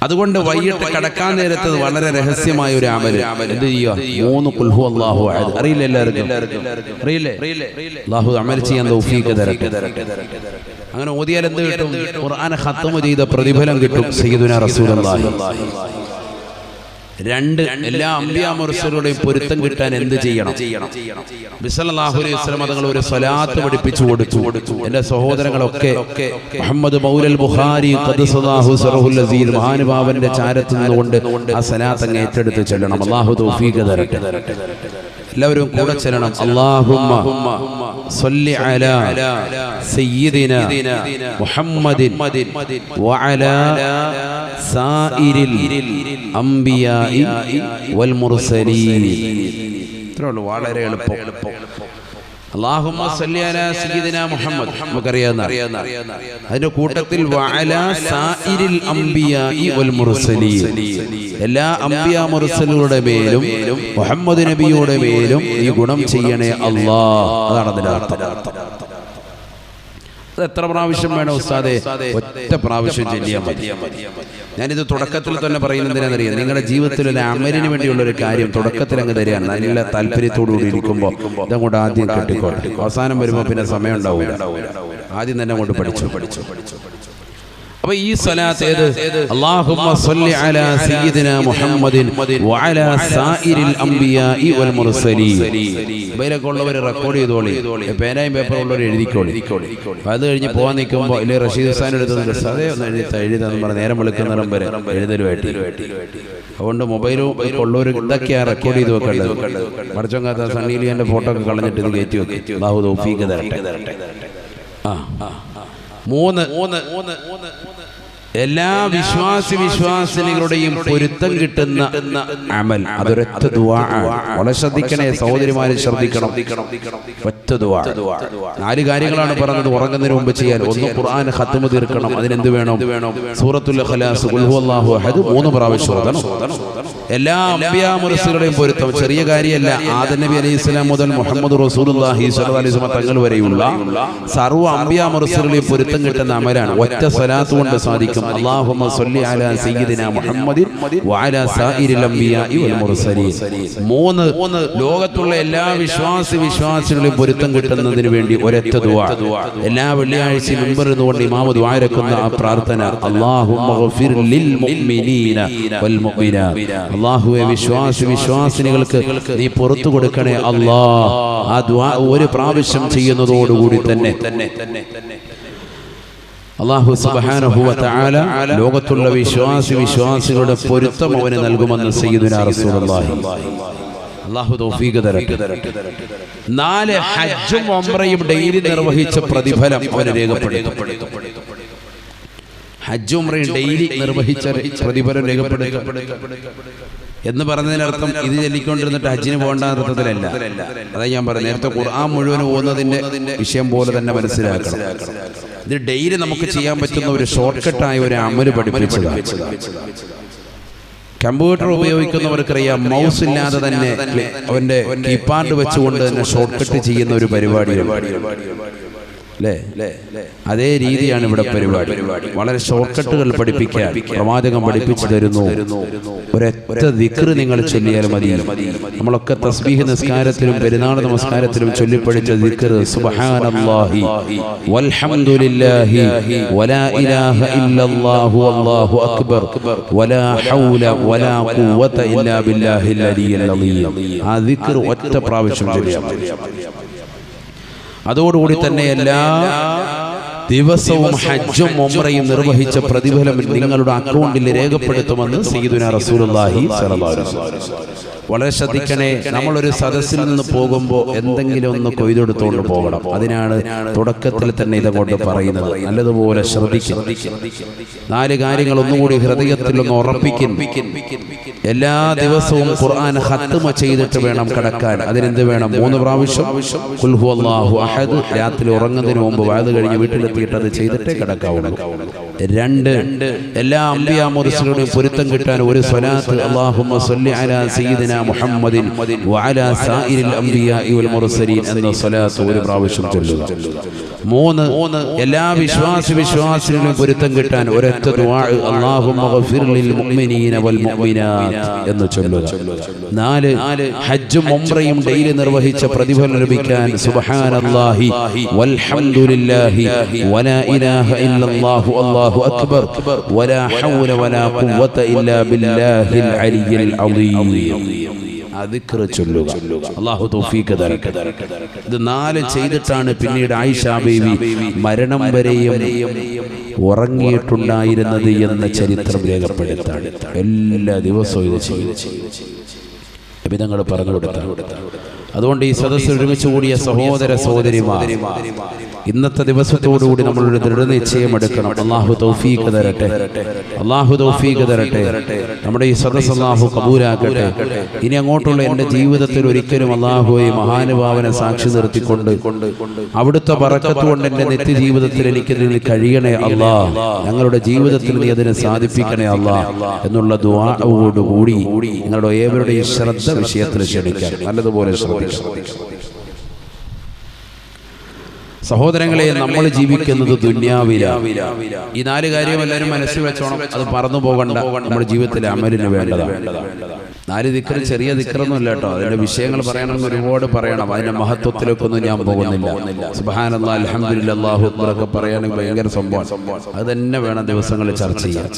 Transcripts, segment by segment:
അതുകൊണ്ട് വൈകിട്ട് കടക്കാൻ നേരത്ത് വളരെ രഹസ്യമായ ഒരു അമൽ എന്ത് ചെയ്യുക? 3 ഖുൽ ഹുവല്ലാഹു അഹദ്. അറിയില്ല എല്ലാവർക്കും? അറിയില്ലേ? അല്ലാഹു അമൽ ചെയ്യാൻ തൗഫീഖ് തരട്ടെ. അങ്ങനെ ഓതിയാൽ എന്ത് കിട്ടും? ഖുർആൻ ഖത്മ ചെയ്ത പ്രതിഫലം കിട്ടും. സയ്യിദുനാ റസൂലുള്ളാഹി 2 എല്ലാ അംബിയാ മുർസലുടെയും പൊരുത്തം കിട്ടാൻ എന്ത് ചെയ്യണം? നബി സല്ലല്ലാഹു അലൈഹി വസല്ലം തങ്ങൾ ഒരു സ്വലാത്ത് പഠിപ്പിച്ചു കൊടുത്തു. എൻ്റെ സഹോദരങ്ങളൊക്കെ മുഹമ്മദ് മൗലൽ ബുഖാരി ഖദ്ദസല്ലാഹു സിറഹുൽ അസീസ് മഹാനുഭാവന്റെ ചാരത്ത് നിന്നുകൊണ്ട് ആ സ്വലാത്ത് അങ്ങ് ഏറ്റെടുത്ത് ചെല്ലണം. അല്ലാഹു തൗഫീഖ് തരട്ടെ. എല്ലാവരും കൂടെ ചെല്ലണം. അല്ലാഹുമ്മ സ്വല്ലി അലാ സയ്യിദിനാ മുഹമ്മദിൻ വഅലാ സായിരിൽ അംബിയാഇ വൽ മുർസലീൻ. ഇത്രയുള്ളൂ, വളരെ എളുപ്പം. അല്ലാഹുമ്മ സ്വല്ലി അലാ സയ്യിദിനാ മുഹമ്മദ് നമുക്കറിയാവുന്ന. അതിന്റെ കൂട്ടത്തിൽ വഅലാ സായിരിൽ അംബിയാഇ വൽ മുർസലീൻ, എല്ലാ അംബിയാ മുർസലുകളുടെ മേലും മുഹമ്മദ് നബിയുടെ മേലും ഈ ഗുണം ചെയ്യണേ അല്ലാഹ്. അതാണ് അതിന്റെ അർത്ഥം. അത് എത്ര പ്രാവശ്യം വേണം ഉസ്താദേ? ഒറ്റ പ്രാവശ്യം ചൊല്ലിയാൽ മതി. ഞാനിത് തുടക്കത്തിൽ തന്നെ പറയുന്നതിനെന്നറിയാം, നിങ്ങളുടെ ജീവിതത്തിൽ ഒരു അമലിന് വേണ്ടിയുള്ള ഒരു കാര്യം തുടക്കത്തിൽ അങ്ങ് തരികയാണ്. നല്ല താല്പര്യത്തോടുകൂടി ഇരിക്കുമ്പോൾ ഇതങ്ങോട്ട് ആദ്യം കെട്ടിക്കോട്ടെ. അവസാനം വരുമ്പോൾ പിന്നെ സമയം ഉണ്ടാവില്ല. ആദ്യം തന്നെ അങ്ങോട്ട് പഠിച്ചു. അപ്പൊ ഈ സ്വലാത്ത് ഏത്? അല്ലാഹുമ്മ സ്വല്ലി അലാ സയ്യിദിനാ മുഹമ്മദിൻ വഅലാ സായിരിൽ അംബിയാഇ വൽ മുർസലീൻ. ഇവരൊക്കെ ഉള്ളവർ റെക്കോർഡ് ചെയ്തോളി, പേനയും പേപ്പറും ഉള്ളവർ എഴുതിക്കോളി. അത് കഴിഞ്ഞ് പോകാൻ നിൽക്കുമ്പോൾ ഇല്ലേ റഷീദ് ഹുസൈൻ എടുത്തുന്നുണ്ട്, അതേ ഒന്ന് എഴുതാന്ന് പറഞ്ഞ് നേരം വെളുക്കുന്നിടം വരെ എഴുതലുമായിട്ട്. അതുകൊണ്ട് മൊബൈലും ഉള്ളവർ ഇതൊക്കെയാണ് റെക്കോർഡ് ചെയ്ത് വെക്കേണ്ടത്. മടച്ചോങ്കാത്ത സണ്ണീലിയന്റെ ഫോട്ടോ ഒക്കെ കളഞ്ഞിട്ട് ഇത് കയറ്റി വെക്കും. അല്ലാഹു തൗഫീഖ് തരട്ടെ. 3 എല്ലാ വിശ്വാസിനികളുടെയും പൊരുത്തം കിട്ടുന്ന അമൽ, അതൊരൊറ്റ ദുആ ആണ്. വളരെ ശ്രദ്ധിക്കണേ സഹോദരിമാരെ, ശ്രദ്ധിക്കണം. ഒറ്റ ദുആ. 4 കാര്യങ്ങളാണ് പറഞ്ഞത് ഉറങ്ങുന്നതിന് മുമ്പ് ചെയ്യാൻ. 1 ഖുർആൻ ഖത്മ തീർക്കണം. അതിനെന്ത് വേണം? സൂറത്തുൽ ഇഖ്ലാസ് ഖുൽ ഹുവല്ലാഹു അഹദ് 3 പ്രാവശ്യം ഓതണം. എല്ലാ അംബിയാ മുർസലുകളുടെയും പൊരുത്തം ചെറിയ കാര്യമല്ല. ആദം നബി അലൈഹിസ്സലാം മുതൽ മുഹമ്മദ് റസൂലുള്ളാഹി സ്വല്ലല്ലാഹു അലൈഹി വസല്ലം തങ്ങൾ വരെയുള്ള സർവ്വ അംബിയാ മുർസലുകളുടെയും പൊരുത്തം കിട്ടുന്ന അമലാണ്. ഒറ്റ സ്വലാത്ത് കൊണ്ട് സാധിക്കും. അല്ലാഹുമ്മ സ്വല്ലി അലാ സയ്യിദിനാ മുഹമ്മദിൻ വഅലാ സായിരിൽ അംബിയാഇ വൽ മുർസലീൻ. 3 ലോകത്തുള്ള എല്ലാ വിശ്വാസികളെയും പൊരുത്തം കിട്ടുന്നതിന് വേണ്ടി ഒരൊറ്റ ദുആ. എല്ലാ വെള്ളിയാഴ്ചയും മുൻപ് ഇരുന്നുകൊണ്ട് ഇമാം ദുആ ഇറക്കുന്ന ആ പ്രാർത്ഥന, അല്ലാഹുമ്മ ഗഫിർ ലിൽ മുഅ്മിനീന വൽ മുഅ്മിനാത്ത്. അല്ലാഹുവേ വിശ്വാസിനികൾക്ക് നീ പുറത്തു കൊടുക്കണേ അല്ലാഹ്. ആ ദുആ ഒരു പ്രാവശ്യം ചെയ്യുന്നതോടുകൂടി തന്നെ അല്ലാഹു സുബ്ഹാനഹു വ തആല ലോകത്തുള്ള വിശ്വാസികളുടെ പൊരുത്തം അവന് നൽകുമെന്ന് സയ്യിദുനാ റസൂലുള്ളാഹി. അല്ലാഹു തൗഫീഖ് തരട്ടെ. 4 ഹജ്ജും ഉംറയും ഡെയിലി നിർവഹിച്ച പ്രതിഫലം അവന് രേഖപ്പെടുത്തും. ഹജ്ജും ഉംറയും ഡെയിലി നിർവഹിച്ച പ്രതിഫലം രേഖപ്പെടുത്തും എന്ന് പറഞ്ഞതിനർത്ഥം ഇത് ചൊല്ലിക്കൊണ്ടിരുന്നിട്ട് ഹജ്ജിന് പോകേണ്ട അർത്ഥത്തിലല്ല. അതാ ഞാൻ പറഞ്ഞു, നേരത്തെ ഖുർആൻ മുഴുവൻ പോകുന്നതിന്റെ വിഷയം പോലെ തന്നെ മനസ്സിലാക്കണം. ഇത് ഡെയിലി നമുക്ക് ചെയ്യാൻ പറ്റുന്ന ഒരു ഷോർട്ട് കട്ടായ ഒരു അമല് പഠിപ്പിച്ചതാണ്. കമ്പ്യൂട്ടർ ഉപയോഗിക്കുന്നവർക്കറിയാം, മൗസ് ഇല്ലാതെ തന്നെ അവന്റെ കീപാഡ് വെച്ചുകൊണ്ട് തന്നെ ഷോർട്ട് കട്ട് ചെയ്യുന്ന ഒരു പരിപാടിയാണ്. അതേ രീതിയാണ് ഇവിടെ പരിപാടി. വളരെ ഷോർട്ട് കട്ടുകൾ പഠിപ്പിക്കാൻ പ്രവാചകൻ പഠിപ്പിച്ചു തരുന്നു. ഒരൊറ്റ ദിക്ർ നിങ്ങൾ ചൊല്ലിയാൽ മതി. നമ്മളൊക്കെ തസ്ബീഹ് നിസ്കാരത്തിലും പെരുന്നാൾ നമസ്കാരത്തിലും ചൊല്ലിപ്പഠിച്ച ദിക്ർ സുബ്ഹാനല്ലാഹി വൽഹംദുലില്ലാഹി വലാ ഇലാഹ ഇല്ലല്ലാഹു വല്ലാഹു അക്ബർ വലാ ഹൗല വലാ ഖുവത ഇല്ലാ ബില്ലാഹിൽ അലിയ്യിൽ അളീം. ആ ദിക്ർ ഒറ്റ പ്രാവശ്യം ചൊല്ലിയാൽ മതി. അതോടുകൂടി തന്നെ എല്ലാ ദിവസവും ഹജ്ജും ഉംറയും നിർവഹിച്ച പ്രതിഫലം നിങ്ങളുടെ അക്കൗണ്ടിൽ രേഖപ്പെടുത്തുമെന്ന് സയ്യിദുനാ റസൂലുള്ളാഹി സ്വല്ലല്ലാഹു അലൈഹി വസല്ലം. വളരെ ശ്രദ്ധിക്കണേ, നമ്മളൊരു സദസ്സിൽ നിന്ന് പോകുമ്പോൾ എന്തെങ്കിലും ഒന്ന് കൊയ്തെടുത്തുകൊണ്ട് പോകണം. അതിനാണ് തുടക്കത്തിൽ തന്നെ ഇതങ്ങോട്ട് പറയുന്നത്. നല്ലതുപോലെ ശ്രദ്ധിക്കും. 4 കാര്യങ്ങൾ ഒന്നുകൂടി ഹൃദയത്തിൽ ഒന്ന് ഉറപ്പിക്കും. എല്ലാ ദിവസവും ഖുർആൻ ഖത്മ ചെയ്തിട്ട് വേണം കിടക്കാൻ. അതിനെന്ത് വേണം? 3 പ്രാവശ്യം ഖുൽ ഹുവല്ലാഹു അഹദ് രാത്രി ഉറങ്ങുന്നതിന് മുമ്പ് വഅദ് കഴിഞ്ഞ് വീട്ടിലെത്തിയിട്ട് അത് ചെയ്തിട്ടേ കിടക്കാവുള്ളൂ. 2 എല്ലാ അംബിയാ മുർസലുകളുടെയും പൊരുത്തം കിട്ടാൻ ഒരു സ്വലാത്ത്, അല്ലാഹുമ്മ സ്വല്ലി അലാ സയ്യിദിനാ മുഹമ്മദിൻ വഅലാ സായിരിൽ അംബിയാഇ വൽ മുർസലീൻ എന്ന സ്വലാത്ത് ഒരു പ്രാവശ്യം ചൊല്ലുക. മൂന്ന് എല്ലാ വിശ്വാസിനും പൊരുത്തം കിട്ടാൻ ഒരൊറ്റ ദുആ അല്ലാഹുമ്മ ഗഫിർ ലിൽ മുഅ്മിനീന വൽ മുഅ്മിനാത്ത് എന്ന് ചൊല്ലുക. 4 ഹജ്ജും ഉംറയും ഡെയിലി നിർവഹിച്ച പ്രതിഫലം ലഭിക്കാൻ സുബ്ഹാനല്ലാഹി വൽഹംദുലില്ലാഹി വലാ ഇലാഹ ഇല്ലല്ലാഹു അല്ലാഹു അക്ബർ വലാ ഹൗല വലാ ഖുവത ഇല്ലാ ബില്ലാഹിൽ അലിയിൽ അളീം. അല്ലാഹു തൗഫീഖ് തരട്ടെ. ഇത് 4 ചെയ്തിട്ടാണ് പിന്നീട് ആയിഷ ബീവി മരണം വരെയും ഉറങ്ങിയിട്ടുണ്ടായിരുന്നത് എന്ന ചരിത്രം രേഖപ്പെടുത്താണ്. എല്ലാ ദിവസവും ഇത് ചെയ്തു നബിതങ്ങൾ പറഞ്ഞു കൊടുത്താണ്. അതുകൊണ്ട് ഈ സദസ്സിൽ ഒരുമിച്ച് കൂടിയ സഹോദര സഹോദരിമാർ, ഇന്നത്തെ ദിവസത്തോടുകൂടി നമ്മളൊരു ദൃഢനിശ്ചയം എടുക്കണം. അല്ലാഹു തൗഫീഖ് തരട്ടെ, അല്ലാഹു തൗഫീഖ് തരട്ടെ. നമ്മുടെ ഈ സദസ്സ് അല്ലാഹു കബൂലാക്കട്ടെ. ഇനി അങ്ങോട്ടുള്ള എൻ്റെ ജീവിതത്തിൽ ഒരിക്കലും അല്ലാഹുവേ മഹാനുഭാവനെ സാക്ഷി നിർത്തിക്കൊണ്ട് അവിടുത്തെ ബറക്കത്ത് കൊണ്ട് എൻ്റെ നിത്യജീവിതത്തിൽ എനിക്കിതിന് കഴിയണേ അല്ലാ, ഞങ്ങളുടെ ജീവിതത്തിൽ നീ അതിനെ സാധിപ്പിക്കണേ അല്ലാ എന്നുള്ള ദുആയോടുകൂടി നിങ്ങളുടെ ഏവരുടെയും ശ്രദ്ധ വിഷയത്തിൽ ക്ഷണിക്കാൻ നല്ലതുപോലെ ശ്രദ്ധിക്കണം. സഹോദരങ്ങളെ, നമ്മൾ ജീവിക്കുന്നത് ദുന്യാവിലാണ്. ഈ 4 കാര്യം എല്ലാവരും മനസ്സിൽ വെച്ചോണം. അത് മറന്നു പോകണ്ട. നമ്മുടെ ജീവിതത്തിലെ അമലിന് വേണ്ടതാണ്. 4 ദിക്ർ ചെറിയ ദിക്റൊന്നും ഇല്ല കേട്ടോ. അതിന്റെ വിഷയങ്ങൾ പറയണമെന്ന് ഒരുപാട് പറയണം. അതിന്റെ മഹത്വത്തിലേക്കൊന്നും ഞാൻ പോകുന്നില്ല. സുബ്ഹാനല്ലാഹ്, അൽഹംദുലില്ലാഹ്, അല്ലാഹു അക്ബർ ഒക്കെ പറയുകയാണെങ്കിൽ ഭയങ്കര സംഭവം. അത് തന്നെ വേണം ദിവസങ്ങളിൽ ചർച്ച ചെയ്യാൻ.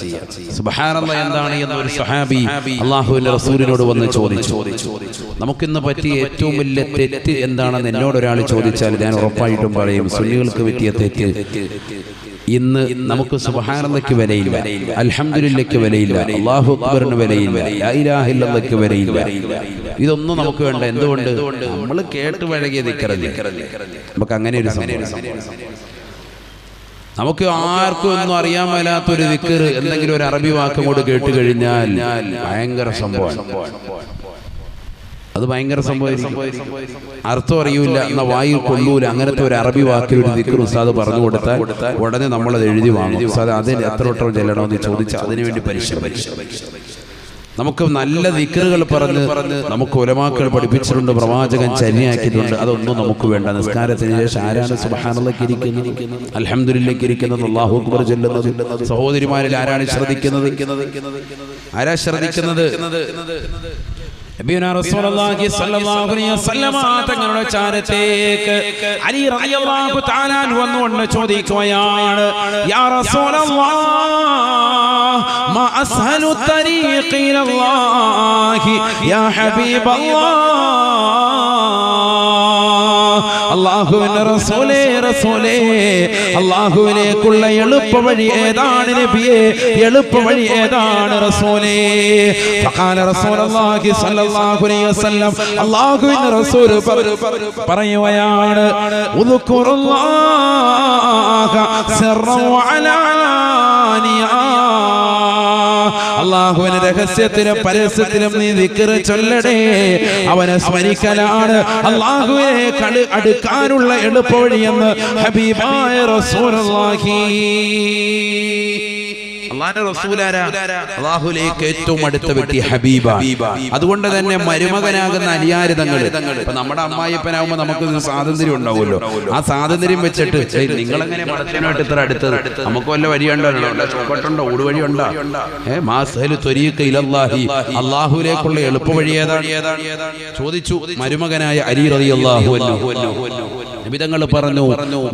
സുബ്ഹാനല്ലാഹ് എന്താണ് എന്ന് ഒരു സഹാബി അല്ലാഹുവിന്റെ റസൂലിനോട് വന്ന് ചോദിച്ചു. നമുക്കിന്ന് പറ്റിയ ഏറ്റവും വലിയ തെറ്റ് എന്താണെന്ന് എന്നോട് ഒരാൾ ചോദിച്ചാൽ ഞാൻ ഉറപ്പായിട്ടും പറയും, സുന്നികൾക്ക് പറ്റിയ തെറ്റ് ഇന്ന് നമുക്ക് സുബ്ഹാനല്ലാഹ്ക്ക് വിലയില്ല, അൽഹംദുലില്ലാഹ്ക്ക് വിലയില്ല, അല്ലാഹു അക്ബറിന് വിലയില്ല, ലാ ഇലാഹ ഇല്ലല്ലാഹ്ക്ക് വിലയില്ല. ഇതൊന്നും നമുക്ക് വേണ്ട. എന്തുകൊണ്ട്? നമ്മൾ കേട്ട് പഴകിയ ദിക്റല്ലേ. നമുക്ക് അങ്ങനെ ഒരു നമുക്ക് ആർക്കും ഒന്നും അറിയാൻ മേലാത്തൊരു ദിക്ർ എന്തെങ്കിലും ഒരു അറബി വാക്കും കൂടെ കേട്ട് കഴിഞ്ഞാൽ ഭയങ്കര സംഭവമാണ്. അത് ഭയങ്കര സംഭവമായിരിക്കും. അർത്ഥം അറിയൂല, എന്ന വായിൽ കൊള്ളൂല. അങ്ങനത്തെ ഒരു അറബി വാക്കിൽ ഒരു ദിക്ർ ഉസ്താദ് പറഞ്ഞു കൊടുത്താൽ ഉടനെ നമ്മളത് എഴുതി വാങ്ങും. ഉസ്താദ് അതിന് എത്ര വട്ടം ചെല്ലണമെന്ന് ചോദിച്ചാൽ അതിനുവേണ്ടി പരിശ്രമിക്കും. നമുക്ക് നല്ല ദിക്റുകൾ പറഞ്ഞ് നമുക്ക് ഉലമാക്കൾ പഠിപ്പിച്ചിട്ടുണ്ട്, പ്രവാചകൻ ചര്യയാക്കിയിട്ടുണ്ട്. അതൊന്നും നമുക്ക് വേണ്ട. നിസ്കാരത്തിന് ശേഷം ആരാണ് സുബ്ഹാനല്ലാഹ് ഇരിക്കുന്നത്, അൽഹംദുലില്ലാഹ് ഇരിക്കുന്നത്, അല്ലാഹു അക്ബർ ചൊല്ലുന്നത്? സഹോദരിമാരിൽ ആരാണ് ശ്രദ്ധിക്കുന്നത്? ആരാ ശ്രദ്ധിക്കുന്നത്? നബിയുനാ റസൂലുള്ളാഹി സ്വല്ലല്ലാഹു അലൈഹി വസല്ലമ തങ്ങളുടെ ചാരത്തേക്ക് അലി റളിയല്ലാഹു തആല അൻഹു വന്നുകൊണ്ട് ചോദിക്കുകയാണ്, യാ റസൂലല്ലാഹ് മാ അസ്ഹലു തരീഖി ഇലല്ലാഹി യാ ഹബീബല്ലാഹ്. അല്ലാഹുവിന്റെ റസൂലേ, റസൂലേ, അല്ലാഹുവിലേക്കുള്ള എളുപ്പവഴി ഏതാണ് നബിയേ? എളുപ്പവഴി ഏതാണ് റസൂലേ? ഫഖാല റസൂലുള്ളാഹി സ്വല്ലല്ലാഹു അലൈഹി വസല്ലം, അല്ലാഹുവിന്റെ റസൂൽ പറയുകയാണ്, ഉദ്കുറുല്ലാഹ സിർറൻ വഅലാനിയ. അല്ലാഹുവിന്റെ രഹസ്യത്തിലും പരസ്യത്തിലും നീ ദിക്ർ ചൊല്ലടേ. അവനെ സ്മരിക്കലാണ് അല്ലാഹുവിനെ അടുക്കാനുള്ള എളുപ്പവഴിയെന്ന് ഹബീബായ റസൂലുള്ളാഹി. അല്ലാഹുവിന്റെ റസൂലാരാ? അല്ലാഹുവിലേക്ക് ഏറ്റവും അടുത്ത വ്യക്തി ഹബീബ. അതുകൊണ്ട് തന്നെ മരുമകനാകുന്ന അലിയാര് തങ്ങള്, ഇപ്പൊ നമ്മുടെ അമ്മായിപ്പനാകുമ്പോ നമുക്ക് സ്വാതന്ത്ര്യം ഉണ്ടാവുമല്ലോ. ആ സ്വാതന്ത്ര്യം വെച്ചിട്ട് നിങ്ങളെങ്ങനെ മടത്തിനായിട്ട് ഇത്ര അടുത്തത്? നമുക്ക് വല്ല വഴിയുണ്ടോ? ചോക്കട്ടുണ്ടോ? ഊടുവഴി ഉണ്ടോ? അല്ലാഹുവിലേക്കുള്ള എളുപ്പ വഴി ഏതാണ് ചോദിച്ചു മരുമകനായ അലി റളിയല്ലാഹു അൻഹു. നബിതങ്ങൾ പറഞ്ഞു,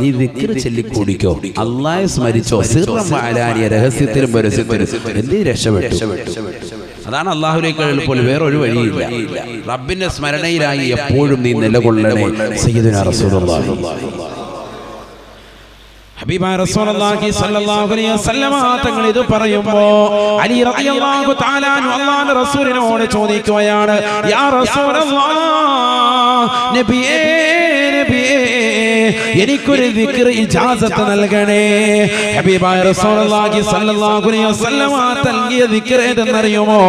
നീ ദിക്ർ ചൊല്ലിക്കൂടിക്കോ, അല്ലാഹയെ സ്മരിച്ചോ, സിർറൻ വഅലാനിയ, രഹസ്യത്തിലും പരസ്യത്തിലും. എന്തേ രക്ഷപ്പെട്ടു. അതാണ് അല്ലാഹുവിലേക്ക് എളുപ്പമുള്ള വേറൊരു വഴിയില്ല. റബ്ബിന്റെ സ്മരണയിലായി എപ്പോഴും നീ നിലകൊള്ളണേ. സയ്യിദുനാ റസൂലുള്ളാഹി ഹബീബായ റസൂലുള്ളാഹി സ്വല്ലല്ലാഹു അലൈഹി വസല്ലമ തങ്ങൾ ഇത് പറയുമ്പോൾ അലി റളിയല്ലാഹു തആല അൻഹു അല്ലാഹുവിന്റെ റസൂലിനോട് ചോദിക്കുകയാണ്, യാ റസൂലല്ലാഹ്, നബിയേ, നബിയേ, എനിക്കൊരു ദിക്ർ ഇജാസത്ത് നൽകണേ. ഹബീബായ റസൂലുള്ളാഹി സ്വല്ലല്ലാഹു അലൈഹി വസല്ലമ നൽകിയ ദിക്ർ ഏതെന്നറിയുമോ?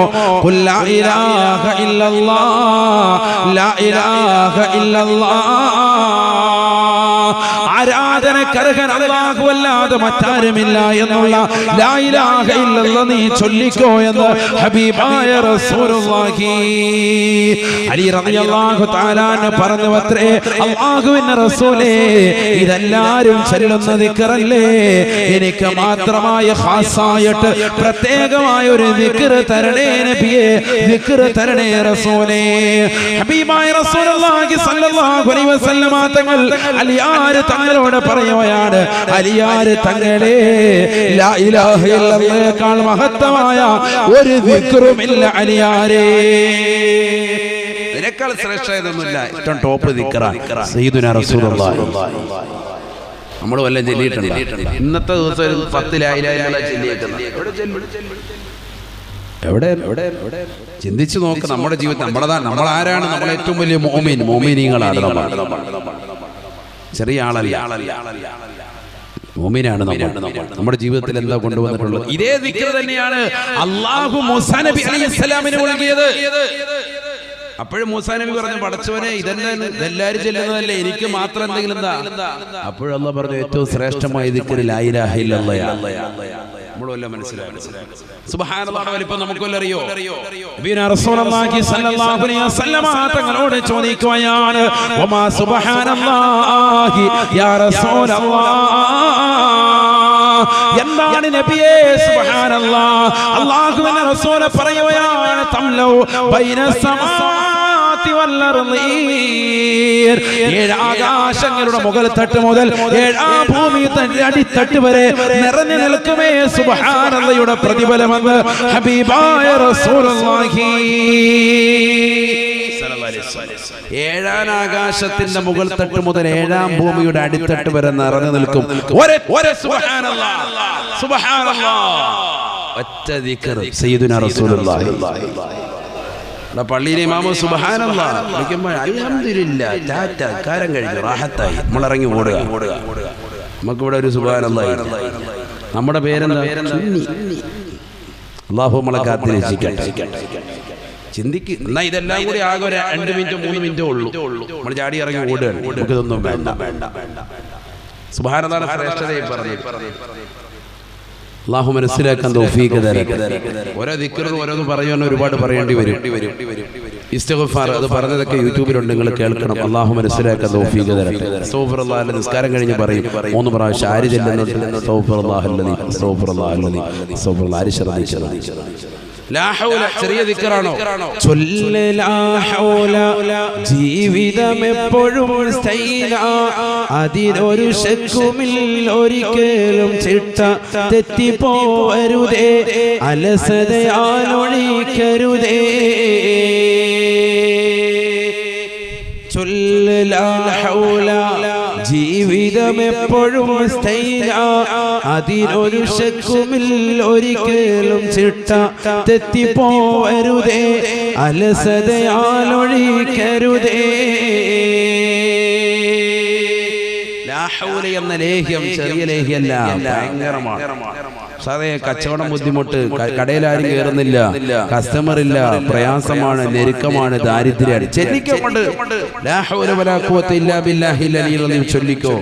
ഖുൽ ലാ ഇലാഹ ഇല്ലല്ലാഹ്, ലാ ഇലാഹ ഇല്ലല്ലാഹ്. ആരാ ആരാധനക്കർഹൻ അല്ലാഹുവല്ലാതെ മറ്റാരുമില്ല എന്നുള്ള ലാ ഇലാഹ ഇല്ലല്ലാഹ് നീ ചൊല്ലിക്കോ എന്ന് ഹബീബായ റസൂലുള്ളാഹി അലി റളിയല്ലാഹു തആല പറഞ്ഞുവത്രേ, അല്ലാഹുവിന്റെ റസൂലേ ഇതെല്ലാരും ചൊല്ലുന്ന ദിക്റല്ലേ, എനിക്ക് മാത്രമായ ഖാസായിട്ട് പ്രത്യേകമായ ഒരു ദിക്ർ തരണേ നബിയേ, ദിക്ർ തരണേ റസൂലേ. ഹബീബായ റസൂലുള്ളാഹി സ്വല്ലല്ലാഹു അലൈഹി വസല്ലമ തങ്ങൾ അലിയാർ തങ്ങളോട് പറയുകയാണ്, അലിയാർ തങ്ങളെ ലാ ഇലാഹ ഇല്ലല്ലാഹേക്കാൾ മഹത്തമായ ഒരു ദിക്റുമില്ല അലിയാരേ. ഇതിനേക്കാൾ ശ്രേഷ്ഠതൊന്നുമില്ല. ഏറ്റവും ടോപ്പ് ദിക്റാണ് സയ്യിദുനാ റസൂലുള്ളാഹി. നമ്മൾ വല്ലതും ചൊല്ലിയിട്ടുണ്ട് ഇന്നത്തെ ദിവസം 10 ലാ ഇലാഹ ഇല്ലല്ലാഹ് ചൊല്ലിയേക്കുന്നത് എവിടെ? ചിന്തിച്ചു നോക്ക്. നമ്മുടെ ജീവിതത്തിൽ നമ്മൾ ആരാണ്? നമ്മൾ ഏറ്റവും വലിയ മോമിനീങ്ങളാണ്. ചെറിയ ആളല്ല, മോമിനാണ് നമ്മുടെ ജീവിതത്തിൽ എന്താ കൊണ്ടുവന്നിട്ടുള്ളത്? ഇതേ ദിക്ർ തന്നെയാണ് അല്ലാഹു മൂസാ നബി അലൈഹിസ്സലാമിനെ നൽകിയത്. അപ്പോഴും മൂസാ നബി പറഞ്ഞു, പടച്ചവനെ ഇതെല്ലാരും ചെല്ലുന്നതല്ലേ, എനിക്ക് മാത്രം എന്തെങ്കിലും എന്താ? അപ്പോഴും അല്ലാഹു പറഞ്ഞു, ഏറ്റവും ശ്രേഷ്ഠമായ ദിക്ർ ലാ ഇലാഹ ഇല്ലല്ലാഹ്. നമ്മളെല്ലാം മനസ്സിലായി. സുബ്ഹാനല്ലാഹ് വലിപ്പം നമുക്കെല്ലാം അറിയോ? നബിയുനാ റസൂലുള്ളാഹി സ്വല്ലല്ലാഹു അലൈഹി വസല്ലമ തങ്ങളോട് ചോദിക്കുകയാണ്, വമാ സുബ്ഹാനല്ലാഹി യാ റസൂലല്ലാഹ്, എന്താണ് നബിയേ സുബ്ഹാനല്ലാഹ്? അല്ലാഹുവിന്റെ റസൂൽ പറയുകയാണ്, തംലൗ ബൈന സമാവാതി വൽ അർളി, 7 ആകാശങ്ങളുടെ മുകൾ തട്ട് മുതൽ 7 ഭൂമിയുടെ അടിത്തട്ട് വരെ നിറഞ്ഞു നിൽക്കുമേ സുബ്ഹാനല്ലാഹയുടെ പ്രതിഫലമെന്ന് ഹബീബായ റസൂലുള്ളാഹി. 7 ആകാശത്തിന്റെ മുകൾ തട്ട് മുതൽ 7 ഭൂമിയുടെ അടിത്തട്ട് വരെ നിറഞ്ഞു നിൽക്കും സുബ്ഹാനല്ലാഹ്, സുബ്ഹാനല്ലാഹ്. ഒറ്റ ദിക്ർ സയ്യിദുനാ റസൂലുള്ളാഹി. പള്ളിയിലെ ഇമാമ സുബ്ഹാനല്ലാഹ് വിളിക്കുമ്പോൾ അൽഹംദുലില്ലാഹ് ടാറ്റ കാരം കഴിഞ്ഞു റാഹത്തായി നമ്മളിറങ്ങി ഓടുക. നമുക്കിവിടെ ഒരു സുബ്ഹാനല്ലാഹ്. നമ്മുടെ പേരെന്താ? അല്ലാഹു നമ്മളെ കാത്ത് രക്ഷിക്കട്ടെ. ചിന്തിക്ക്. എന്നാ ഇതെല്ലാം കൂടി ആകെ 2 മിനിറ്റോ 3 മിനിറ്റോ ഉള്ളൂ. നമ്മൾ ചാടി ഇറങ്ങി ഓടുകയാണ്. നമുക്കിതൊന്നും വേണ്ട. സുബ്ഹാനല്ലാഹ് ശ്രേഷ്ഠതയെ പറഞ്ഞു. അല്ലാഹു മനസ്സിലാക്കാൻ തൗഫീഖ് തരട്ടെ. ഓരോ ദിക്റും ഓരോന്ന് പറയുവാൻ ഒരുപാട് പറയേണ്ടി വരും. ഇസ്തിഗ്ഫാർ അത് പറഞ്ഞതൊക്കെ യൂട്യൂബിലുണ്ട്, നിങ്ങൾ കേൾക്കണം. അല്ലാഹു മനസ്സിലാക്കാൻ തൗഫീഖ് തരട്ടെ. അസ്തഗ്ഫിറുല്ലാഹ് നിസ്കാരം കഴിഞ്ഞ് പറയും 3 പ്രാവശ്യം. ആര് ചെല്ലുന്നുണ്ട്? അസ്തഗ്ഫിറുല്ലാഹല്ലദീ അസ്തഗ്ഫിറുല്ലാഹല്ലദീ അസ്തഗ്ഫിറുല്ലാഹ്. ആര് ശ്രദ്ധിച്ചു? ലാ ഹൗല ചെറിയ ദിക്റാണോ? ചൊല്ല് ലാ ഹൗല. ജീവിതം എപ്പോഴും സ്റ്റൈല, അതിനൊരു ശക്കുമില്ല, ഒരിക്കലും ചിട്ട തെറ്റിപ്പോവരുതേ, അലസതയാലൊഴിക്കരുതേ. ചൊല്ല് ലാ ഹൗല. ജീവിതം എപ്പോഴും സ്റ്റൈല, അതിനൊരു ശക്കുമില്ല, ഒരിക്കലും ചിട്ട തെറ്റിപ്പോവരുതേ, അലസതയാലൊഴിക്കരുതേ. ലാ ഹൗല എന്ന ലേഹ്യം ചെറിയ ലേഹ്യമല്ല, ഭയങ്കരമാണ്. സാറേ കച്ചവടം ബുദ്ധിമുട്ട്, കടയിലാരും കയറുന്നില്ല, കസ്റ്റമർ ഇല്ല, പ്രയാസമാണ്, ഞെരുക്കമാണ്, ദാരിദ്ര്യമാണ്, ചൊല്ലിക്കൊണ്ട് ലാ ഹൗല വലാ ഖുവത ഇല്ലാ ബില്ലാഹിൽ അലിയിൽ അലീം ചൊല്ലിക്കോ.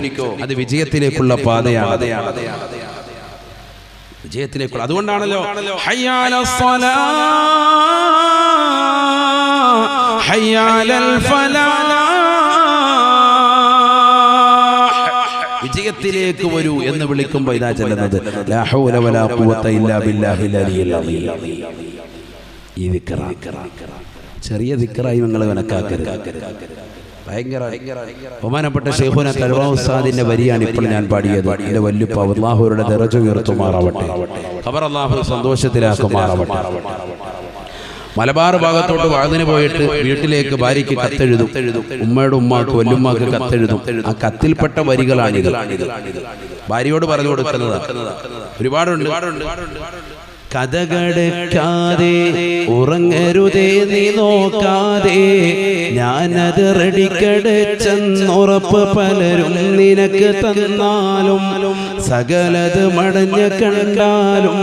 അത് വിജയത്തിലേക്കുള്ള പാതയാണ്. വിജയത്തിലേക്കുള്ള. അതുകൊണ്ടാണല്ലോ ഹയ്യാലസ് സ്വലാഹ് ഹയ്യാലൽ ഫലാഹ്, വിജയത്തിലേക്ക് വരൂ എന്ന് വിളിക്കുമ്പോൾ ഇതാ ചെല്ലുന്നത് ലാ ഹൗല വലാ ഖുവത ഇല്ലാ ബില്ലാഹിൽ അലിയിൽ അലീം. ഈ ദിക്ർ ചെറിയ ദിക്റായി നിങ്ങൾ കണക്കാക്കരുത്. ഭയങ്കര ബഹുമാനപ്പെട്ട ശൈഖുന തൽവാ ഉസ്താദിന്റെ വരിയാണ് ഇപ്പോൾ ഞാൻ പാടിയത്. എന്റെ വല്ലുപ്പ അല്ലാഹുവിന്റെ ദറജ ഉയർത്തുമാറാവട്ടെ, ഖബർ അല്ലാഹു സന്തോഷത്തിലാക്കുമാറാവട്ടെ. മലബാർ ഭാഗത്തോട്ട് വാതിന് പോയിട്ട് വീട്ടിലേക്ക് ഭാര്യയ്ക്ക് കത്തെഴുതും. ഉമ്മയുടെ ഉമ്മാക്ക് വല്ലുമ്മാക്ക് കത്തെഴുതും. ആ കത്തിൽപ്പെട്ട വരികളാണിത്. ഭാര്യയോട് പറഞ്ഞു കൊടുക്കുന്നത് ഒരുപാടുണ്ട്. കഥകടക്കാതെ ഉറങ്ങരുതേ നീ നോക്കാതെ, ഞാനത് റെഡിക്കടച്ചെന്നുറപ്പ് പലരും നിനക്ക് തന്നാലും, സകലത് മടഞ്ഞ കണ്ടാലും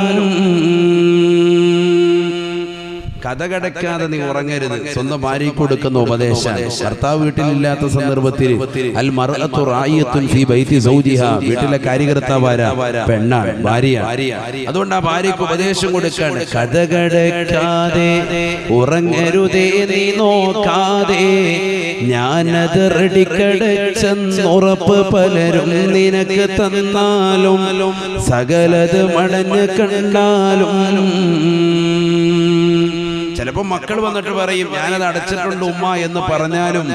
കഥകടക്കാതെ നീ ഉറങ്ങരുത്. സ്വന്തം ഭാര്യയ്ക്ക് കൊടുക്കുന്ന ഉപദേശം. ഭർത്താവ് വീട്ടിലില്ലാത്ത സന്ദർഭത്തിൽ അൽ മർഅതു റായിയത്തുൻ ഫീ ബൈതി സൗജിഹാ, വീട്ടിലെ കാര്യകർത്താവാരാ? പെണ്ണാണ്, ഭാര്യയാണ്. അതുകൊണ്ട് ആ ഭാര്യയ്ക്ക് ഉപദേശം കൊടുക്കാണ്. കഥകടക്കാതെ ഉറങ്ങരുതേ നീ നോക്കാതെ, ഞാനത് റെഡിക്കടച്ചെന്നുറപ്പ് പലരും നിനക്ക് തന്നാലും സകലത് മടഞ്ഞ് കണ്ടാലും. ചിലപ്പോ മക്കൾ വന്നിട്ട് പറയും ഞാനത് അടച്ചിട്ടുണ്ട് ഉമ്മ എന്ന് പറഞ്ഞാലും,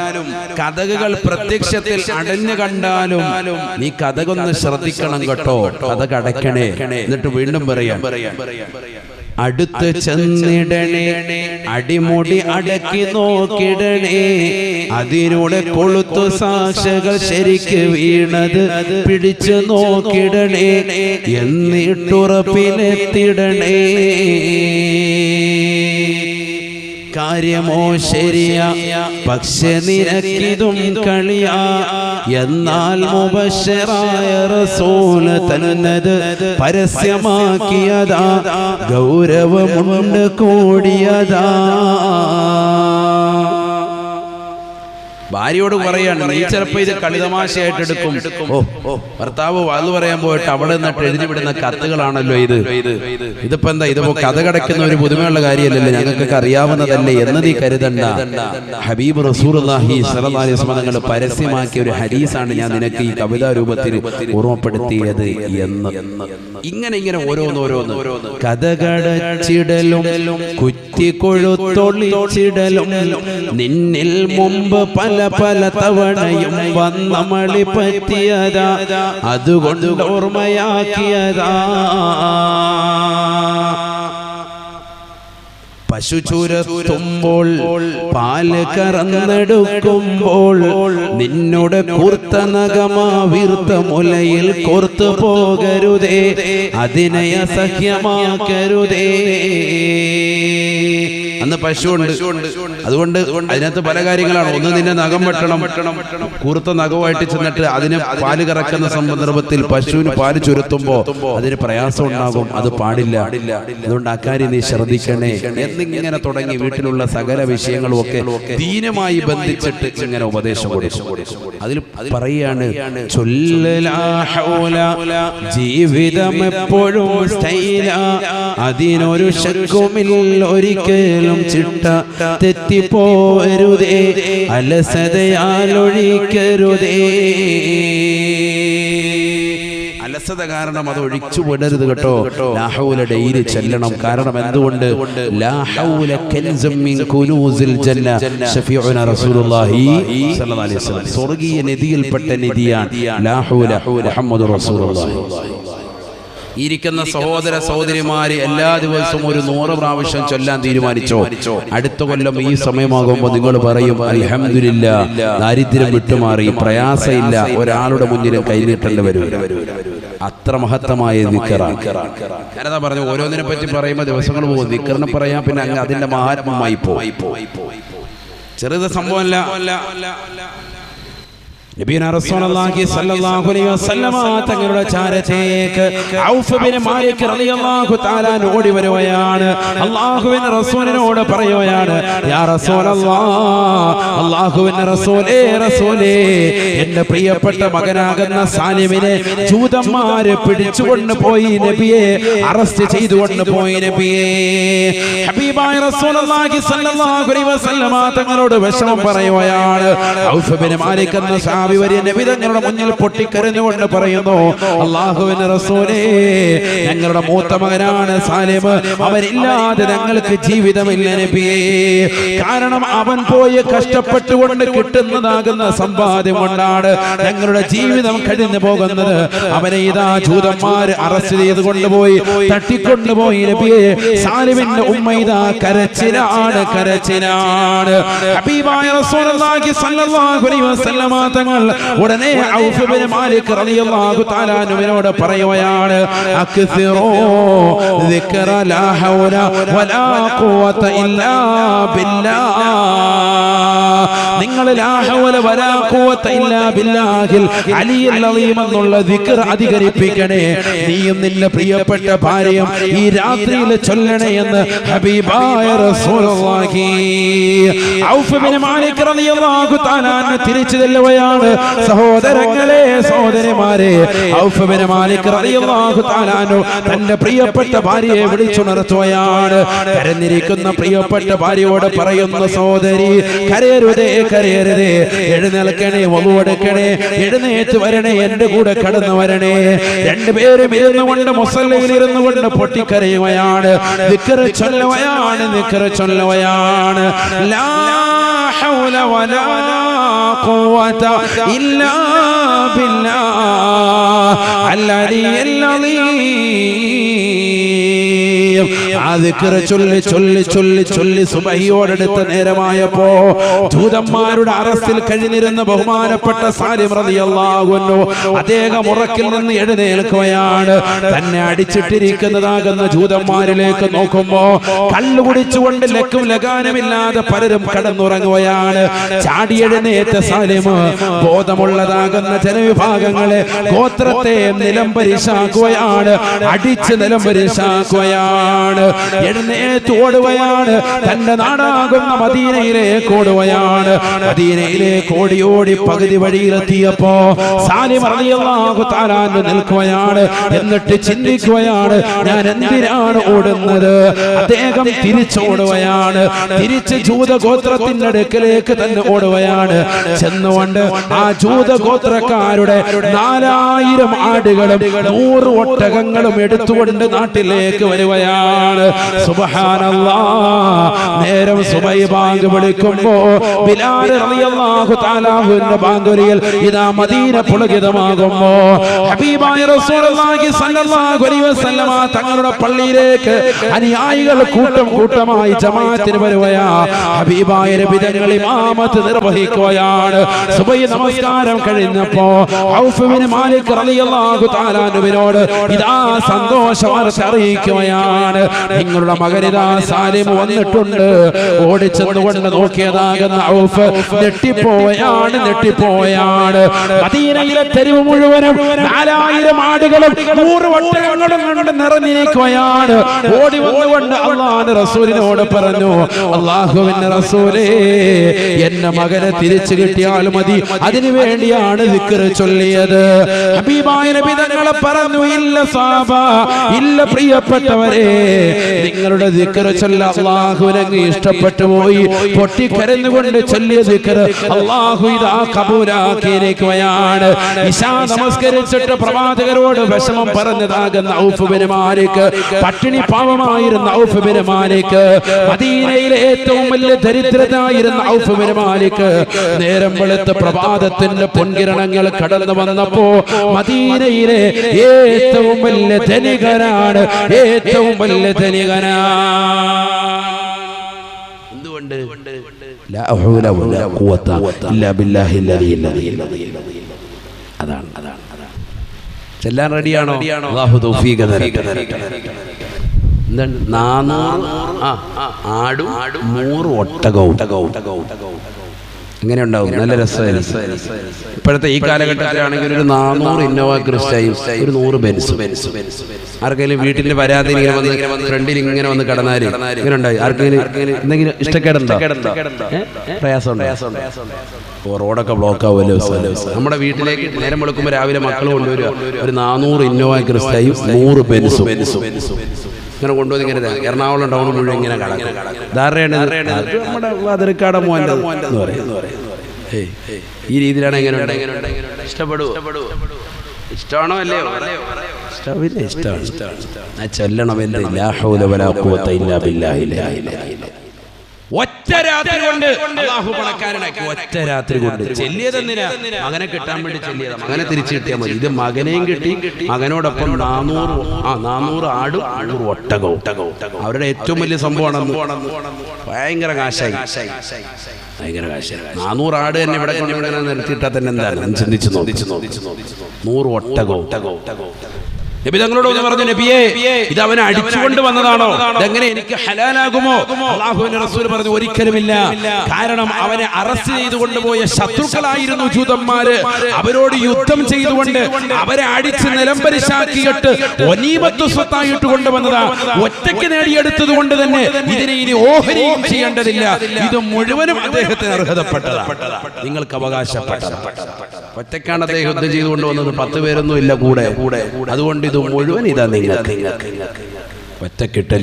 കഥകൾ പ്രത്യക്ഷത്തിൽ അടഞ്ഞു കണ്ടാലും നീ കഥകൊന്ന് ശ്രദ്ധിക്കണം കേട്ടോ, കഥ അടയ്ക്കണേ. എന്നിട്ട് വീണ്ടും പറയാം, അടുത്ത് ചെന്നിടണേ, അടിമുടി അടക്കി നോക്കിടണേ, അതിലൂടെ കൊളുത്തു സാക്ഷകൾ ശരിക്ക് വീണത് പിടിച്ചു നോക്കിടണേ, എന്നിട്ടുറപ്പിലെത്തിടണേ. കാര്യമോ ശരിയാ, പക്ഷെ നിനക്കിതും കളിയാ, എന്നാൽ മുബശ്ശിറായ റസൂല് തന്നത് പരസ്യമാക്കിയതാ, ഗൗരവമുണ്ട് കൂടിയതാ. ഭാര്യയോട് പറയാണ്, നീ ചിലപ്പോ ഇത് കളിതമാശയായിട്ട് എടുക്കും. ഭർത്താവ് വാത് പറയാൻ പോയിട്ട് അവിടെ നിന്നിട്ട് എഴുതി വിടുന്ന കത്തുകളാണല്ലോ ഇതിപ്പോ എന്താ, ഇതിപ്പോ കഥ കടക്കുന്ന ഒരു പുതുമയുള്ള കാര്യമല്ലല്ലോ, ഞങ്ങൾക്കൊക്കെ അറിയാവുന്നതല്ലേ എന്ന് നീ കരുതണ്ട. ഹബീബ് റസൂലുള്ളാഹി സ്വല്ലല്ലാഹി അലൈഹി വസല്ലം തങ്ങൾ പരസ്യമാക്കിയ ഒരു ഹദീസാണ് ഞാൻ നിനക്ക് ഈ കവിതാ രൂപത്തിൽ ഓർമ്മപ്പെടുത്തിയത് എന്ന്. ഇങ്ങനെ ഓരോന്ന് കഥകടച്ചിടലും കുറ്റിക്കൊഴുത്തൊളിച്ചിടലും നിന്നിൽ മുമ്പ് പല തവണയും വന്നമളി പറ്റിയതാ, അതുകൊണ്ട് ഓർമ്മയാക്കിയതാ. പശു ചുരത്തുമ്പോൾ പാല് കറന്നെടുക്കുമ്പോൾ നിന്നോട് കൂർത്ത നഖമാ വീർത്ത മുലയിൽ കോർത്തു പോകരുതേ, അതിനെ അസഹ്യമാക്കരുതേ. അന്ന് പശുവുണ്ട്, അതുകൊണ്ട് അതിനകത്ത് പല കാര്യങ്ങളാണ്. ഒന്ന്, നിന്നെ നഖം വെട്ടണം, കൂർത്ത നഖമായിട്ട് ചെന്നിട്ട് അതിന് പാല് കറക്കുന്ന സന്ദർഭത്തിൽ പശുവിന് പാല് ചുരുത്തുമ്പോ അതിന് പ്രയാസം ഉണ്ടാകും, അത് പാടില്ല. അതുകൊണ്ട് അക്കാര്യം നീ ശ്രദ്ധിക്കണേ എന്നിങ്ങനെ തുടങ്ങി വീട്ടിലുള്ള സകല വിഷയങ്ങളും ഒക്കെ ദീനുമായി ബന്ധിച്ചിട്ട് ഇങ്ങനെ ഉപദേശം കൊടുക്കും. അതിൽ പറയാണ്, ജീവിതം എപ്പോഴും സ്റ്റൈലാ, അതിനൊരു ശക്കുമില്ല, ഒരിക്കലും ചിട്ട തെറ്റിപ്പോരുതേ, അലസതയാലൊഴിക്കരുതേ. അലസത കാരണം അത് ഒഴിച്ചു വിടരുത് കേട്ടോ. ലാ ഹൗല ഡെയിലി ചെല്ലണം. കാരണം എന്തുകൊണ്ട്? ലാ ഹൗല കൻസും മിൻ കുനൂസിൽ ജന്ന, ശഫീഉന റസൂലുള്ളാഹി സ്വല്ലല്ലാഹി അലൈഹി വസല്ലം, സ്വർഗ്ഗീയ നിധിയിൽപ്പെട്ട നിധിയാണ് ലാ ഹൗല മുഹമ്മദുർ റസൂലുള്ളാഹി. ഇരിക്കുന്ന സഹോദര സഹോദരിമാര് എല്ലാ ദിവസവും ഒരു 100 പ്രാവശ്യം ചൊല്ലാൻ തീരുമാനിച്ചോ? അടുത്ത കൊല്ലം ഈ സമയമാകുമ്പോൾ നിങ്ങൾ പറയും, അൽഹംദുലില്ലാഹ്, ദാരിദ്ര്യം വിട്ടുമാറി, പ്രയാസമില്ല, ഒരാളുടെ മുന്നിൽ കൈനീട്ടേണ്ടി വരും. അത്ര മഹത്തമായ ദിക്റാണ്. ഞാനതാ പറഞ്ഞു, ഓരോന്നിനെ പറ്റി പറയുമ്പോൾ ദിവസങ്ങൾ പോകും. ദിക്റിനെ പറയാൻ പിന്നെ അങ്ങ് അതിന്റെ മഹാത്മ്യമായി പോയി. ചെറുത് സംഭവമല്ല. നബിയുനാ റസൂലുള്ളാഹി സ്വല്ലല്ലാഹു അലൈഹി വസല്ലമ തങ്ങളുടെ ചാരത്തേക്ക് ഔഫ് ബിൻ മാലിക് റളിയല്ലാഹു തആല ഓടി വരുകയാണ്. അല്ലാഹുവിന്റെ റസൂലിനോട് പറയുകയാണ്, യാ റസൂലല്ലാഹ്, അല്ലാഹുവിന്റെ റസൂലേ, എന്റെ പ്രിയപ്പെട്ട മകനാകുന്ന സാലിമിനെ ജൂതന്മാര് പിടിച്ചുകൊണ്ട് പോയി നബിയെ, അറസ്റ്റ് ചെയ്തുകൊണ്ട് പോയി നബിയെ. ഹബീബായ റസൂലുള്ളാഹി സ്വല്ലല്ലാഹു അലൈഹി വസല്ലമ തങ്ങളോട് വിഷമം പറയുകയാണ്. ഔഫ് ബിൻ മാലിക് എന്ന നബി തങ്ങളുടെ മുന്നിൽ പൊട്ടിക്കരഞ്ഞുകൊണ്ട് പറയുന്നു, അല്ലാഹുവിന്റെ റസൂലേ, ഞങ്ങളുടെ മൂത്ത മകനാണ് സാലിം, അവനില്ലാതെ ഞങ്ങൾക്ക് ജീവിതമില്ല നബിയേ. കാരണം അവൻ പോയി കഷ്ടപ്പെട്ടുകൊണ്ട് കിട്ടുന്നതാകുന്ന സമ്പാദ്യം കൊണ്ടാണ് ഞങ്ങളുടെ ജീവിതം കഴിഞ്ഞു പോകുന്നത്. അവനെ ഇതാ ജൂതന്മാര് അറസ്റ്റ് ചെയ്ത് കൊണ്ടുപോയി, തട്ടിക്കൊണ്ടുപോയി നബിയേ. സാലിമിന്റെ ഉമ്മ ഇതാ കരച്ചിലാണ്. ഹബീബായ റസൂലുള്ളാഹി സ്വല്ലല്ലാഹു അലൈഹി വസല്ലമ തങ്ങൾ ഉടനെ ഔഫ് ബിൻ മാലിക് റളിയല്ലാഹു തആല അൻഹുവിനോട് പറയുകയാണ്, അക്സിറൂ ദിക്റ ലാ ഹൗല വലാ ഖുവത ഇല്ലാ ബില്ലാഹ്. നിങ്ങൾ ലാ ഹൗല വലാ ഖുവത ഇല്ലാ ബില്ലാഹിൽ അലിയുൽ അളീം എന്നുള്ള ദിക്ർ അധികരിപ്പിക്കണേ. നീയും നിന്റെ പ്രിയപ്പെട്ട ഭാര്യയും ഈ രാത്രിയിൽ ചൊല്ലണേ എന്ന് ഹബീബ് ഹബീബായ റസൂലുള്ളാഹി ഔഫ് ബിൻ മാലിക് റളിയല്ലാഹു തആല തിരിച്ചു ചെല്ലുകയാണ്. സഹോദരങ്ങളെ, സഹോദരിമാരെ, ഔഫ് ബിൻ മാലിക് റളിയല്ലാഹു തആല തന്റെ പ്രിയപ്പെട്ട ഭാര്യയെ വിളിച്ചുണർത്തുകയാണ്. കരഞ്ഞിരിക്കുന്ന പ്രിയപ്പെട്ട ഭാര്യയോട് പറയുന്നു, സഹോദരി കരയരുതേ, കരയരുതേ, എഴുന്നേൽക്കണേ, വളുവെടുക്കണേ, എഴുന്നേറ്റ് വരണേ, എന്റെ കൂടെ കടന്നു വരണേ. രണ്ടുപേരും ഇരുന്നു കൊണ്ട് മുസല്ലയിൽ ഇരുന്നു കൊണ്ട് പൊട്ടിക്കരയുകയാണ്. ദിക്ർ ചൊല്ലുകയാണ്, ദിക്ർ ചൊല്ലുകയാണ്. ലാ ഹൗല വലാ ഖുവത ഇല്ലാ ബില്ലാഹ് അൽ-അലിയ്യിൽ അളീം. ആ ദിക്ർ ചൊല്ലി ചൊല്ലി ചൊല്ലി ചൊല്ലി സുബഹിയോടടുത്ത നേരമായപ്പോ ദൂതന്മാരുടെ അറസ്റ്റിൽ കഴിഞ്ഞിരുന്ന ബഹുമാനപ്പെട്ട സാലിം റളിയല്ലാഹു അൻഹു അദ്ദേഹം ഉറക്കിൽ നിന്ന് എഴുന്നേൽക്കുകയാണ്. തന്നെ അടിച്ചിട്ടിരിക്കുന്നതാകുന്ന ജൂതന്മാരിലേക്ക് നോക്കുമ്പോ കള്ളു കുടിച്ചുകൊണ്ട് ലക്കും ലഗാനമില്ലാതെ പലരും കടന്നുറങ്ങുകയാണ്. ചാടി എഴുന്നേറ്റ സാലിം ബോധമുള്ളതാകുന്ന ജനവിഭാഗങ്ങളെ ഗോത്രത്തെ നിലംപരിശാക്കുകയാണ്, അടിച്ച് നിലംപരിശാക്കുകയാണ്. എഴുന്നേറ്റ് ഓടുകയാണ്, തന്റെ നാടാകുന്ന മദീനയിലേക്ക് ഓടുകയാണ്. മദീനയിലേക്ക് ഓടി ഓടി പകുതി വഴിയിലെത്തിയപ്പോ സാലിം റളിയല്ലാഹു തആല നിൽക്കുകയാണ്. എന്നിട്ട് ചിന്തിക്കുകയാണ്, ഞാൻ എന്തിനാണ് ഓടുന്നത്? അദ്ദേഹം തിരിച്ചോടുകയാണ്. തിരിച്ച് ജൂതഗോത്രത്തിന്റെ അടുക്കലേക്ക് തന്നെ ഓടുകയാണ്. ചെന്നുകൊണ്ട് ആ ജൂതഗോത്രക്കാരുടെ 4000 ആടുകളും 100 ഒട്ടകങ്ങളും എടുത്തുകൊണ്ട് നാട്ടിലേക്ക് വരികയാണ്. സുബ്ഹാനല്ലാഹ്. നേരം സുബഹി ബാങ്ക് വിളിക്കുമ്പോ ബിലാൽ റളിയല്ലാഹു തആല അൻഹുവിന്റെ ബാങ്കുലിയിൽ ഇദാ മദീന പുളകിതമാകുമ്പോ ഹബീബായ റസൂലുള്ളാഹി സ്വല്ലല്ലാഹു അലൈഹി വസല്ലമ തങ്ങളുടെ പള്ളിയിലേക്ക് അനുയായികൾ കൂട്ടം കൂട്ടമായി ജമാഅത്തിന് വരികയാ. ഹബീബായ നബി തങ്ങൾ ഇമാമത്ത് നിർവഹിക്കുകയാണ്. സുബഹി നമസ്കാരം കഴിഞ്ഞപ്പോ ഔഫ് ബിൻ മാലിക് റളിയല്ലാഹു തആല അൻഹുവിനോട് ഇദാ സന്തോഷ വാർത്ത അറിയിക്കുകയാണ്, നിങ്ങളുടെ മകനിതാ സാലിം വന്നിട്ടുണ്ട്. ഓടിച്ചെന്നുകൊണ്ട് നോക്കിയതാകുന്ന ഔഫ് ഞെട്ടിപ്പോയാണ്, ഞെട്ടിപ്പോയാണ്. മദീനയിലെ തെരുവ് മുഴുവനും 4000 ആടുകളും 100 ഒട്ടകങ്ങളും കൊണ്ട് നിറഞ്ഞിരിക്കുകയാണ്. ഓടി വന്നുകൊണ്ട് അല്ലാഹുവിന്റെ റസൂലിനോട് പറഞ്ഞു, അല്ലാഹുവിന്റെ റസൂലേ, എന്റെ മകനെ തിരിച്ചു കിട്ടിയാൽ മതി, അതിനു വേണ്ടിയാണ് ദിക്ർ ചൊല്ലിയത്. ഹബീബായ നബി തങ്ങൾ പറഞ്ഞു, ഇല്ല സഹാബ, ഇല്ല പ്രിയപ്പെട്ടവരെ, നിങ്ങളുടെ ദിക്ർ ചൊല്ല അല്ലാഹുവിനെ ഇഷ്ടപ്പെട്ടു പോയി. പൊട്ടിക്കരഞ്ഞുകൊണ്ട് ചൊല്ലിയ ദിക്ർ അല്ലാഹു ഇതാ കബൂലാക്കിയിരിക്കുകയാണ്. ഇശാ നമസ്കരിച്ചിട്ട് പ്രവാചകരോട് വിഷമം പറഞ്ഞതാകുന്ന ഔഫ് ബിൻ മാലിക്, പട്ടിണി പാവമായിരുന്ന ഔഫ് ബിൻ മാലിക്, മദീനയിലെ ഏറ്റവും വലിയ ദരിദ്രനായിരുന്ന ഔഫ് ബിൻ മാലിക്, നേരം വെളുത്ത് പ്രഭാതത്തിന്റെ പൊൻകിരണങ്ങൾ കടന്നു വന്നപ്പോ മദീനയിലെ ഏറ്റവും വലിയ ധനികനാണ്, ഏറ്റവും വലിയ ധനികനാണ്. എന്തുകൊണ്ട്? ലാ ഹൗല വലാ ഖുവത ഇല്ലാ ബില്ലാഹിൽ അലിയിൽ അലീം. അതാണ് ചെല്ലാൻ റെഡിയാണോ? അല്ലാഹു തൗഫീഖ് തരട്ടെ. എന്താണ്? 400 ആടും 100 ഒട്ടകവും. എങ്ങനെ ഉണ്ടാവും? നല്ല രസമായിരിക്കും. ഇപ്പോഴത്തെ ഈ കാലഘട്ടത്തിലാണെങ്കിൽ ഒരു 400 ഇന്നോവ ക്രിസ്റ്റയും ഒരു 100 ബെൻസ്. ആർക്കെങ്കിലും വീട്ടിന്റെ പരാതി ഇങ്ങനെ വന്ന് ഫ്രണ്ടിൽ ഇങ്ങനെ വന്ന് കടന്നാല് ഇങ്ങനെ ഉണ്ടായി ആർക്കെങ്കിലും എന്തെങ്കിലും ഇഷ്ടക്കേടുണ്ടോ? പ്രയാസമുണ്ടോ? റോഡൊക്കെ ബ്ലോക്ക് ആവുമല്ലോ. നമ്മുടെ വീട്ടിലേക്ക് നേരം വെളുക്കുമ്പോൾ രാവിലെ മക്കൾ കൊണ്ടുവരിക ഒരു 400 ഇന്നോവ ക്രിസ്റ്റയും 100 ബെൻസും ഇങ്ങനെ കൊണ്ടുവന്ന് ഇങ്ങനെ എറണാകുളം ടൗൺ മുഴുവൻ ഇങ്ങനെ കടക്കും. ധാരണയാണ് നമ്മുടെ അതിർക്കാട മോൻ്റെ എന്ന് പറയുന്നത്. ഈ രീതിയിലാണ് എങ്ങനെ ഇഷ്ടപ്പെടുവോ? ഇഷ്ടമാണോ? അല്ലേ? ഇഷ്ടമാണ്. ചൊല്ലണം. ലാ ഹൗല വലാ ഖുവത ഇല്ലാ ബില്ലാഹിൽ അലിയിൽ അലീം. ഒറ്റ രാത്രി കൊണ്ട് അല്ലാഹു പണക്കാരനാക്കി. ഒറ്റ രാത്രി കൊണ്ട് ചെല്ലിയതെന്തിനാ? മകനെ കിട്ടാൻ വേണ്ടി ചെല്ലിയതാ. മകനെ തിരിച്ചു കിട്ടിയാൽ മതി. ഇത് മകനെയും കിട്ടി, മകനോടൊപ്പം 400 ആടും 100 ഒട്ടകവും. അവരുടെ ഏറ്റവും വലിയ സംഭവമാണ്. ഭയങ്കര കാശായി, ഭയങ്കര കാശായി. 400 ആട് തന്നെ ഇവിടെ കൊണ്ടിവിടെ നിർത്തിയിട്ടാൽ തന്നെ എന്താണ് ചിന്തിച്ചു നോക്കി. 100 ഒട്ടകവും. നബി തങ്ങളോട് ഒന്ന് പറഞ്ഞു, നബിയേ ഇത് അവനെ അടിച്ചുകൊണ്ട് വന്നതാണോ, ഇതെങ്ങനെ എനിക്ക് ഹലാലാകുമോ? അല്ലാഹുവിന്റെ റസൂൽ പറഞ്ഞു, ഒരിക്കലുമില്ല. കാരണം അവനെ അറസ്റ്റ് ചെയ്തു കൊണ്ടുപോയ ശത്രുക്കളായിരുന്നു ജൂതന്മാര്. അവരോട് യുദ്ധം ചെയ്തുകൊണ്ട് അവരെ അടിച്ച് നിലംപരിശാക്കിയിട്ട് ഒനീമത്തു സ്വത്തായിട്ട് കൊണ്ടുവന്നതാ. ഒറ്റയ്ക്ക് നേടിയെടുത്തത് കൊണ്ട് തന്നെ ഇതിനെ ഇനി ഓഹരിയും ചെയ്യേണ്ടതില്ല. ഇത് മുഴുവനും അദ്ദേഹത്തിന് അർഹതപ്പെട്ടതാണ്, നിങ്ങൾക്ക് അവകാശപ്പെട്ടത്. ഒറ്റയ്ക്കാണ് അദ്ദേഹം യുദ്ധം ചെയ്തു കൊണ്ടുവന്നത്, 10 പേരൊന്നും ഇല്ല കൂടെ. അതുകൊണ്ട് ഇത് മുഴുവൻ ഇതാ നിങ്ങൾക്ക്. ഒറ്റക്കിട്ടൽ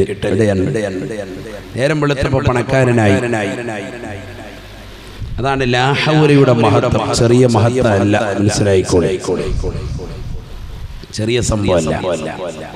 നേരം വെളുത്തപ്പോൾ പണക്കാരനായി. അതാണ് ലാ ഹൗലയുടെ മഹത്വം. ചെറിയ മഹത്വം അല്ല, മനസ്സിലായിക്കോളെ. ചെറിയ സംഭവമല്ല.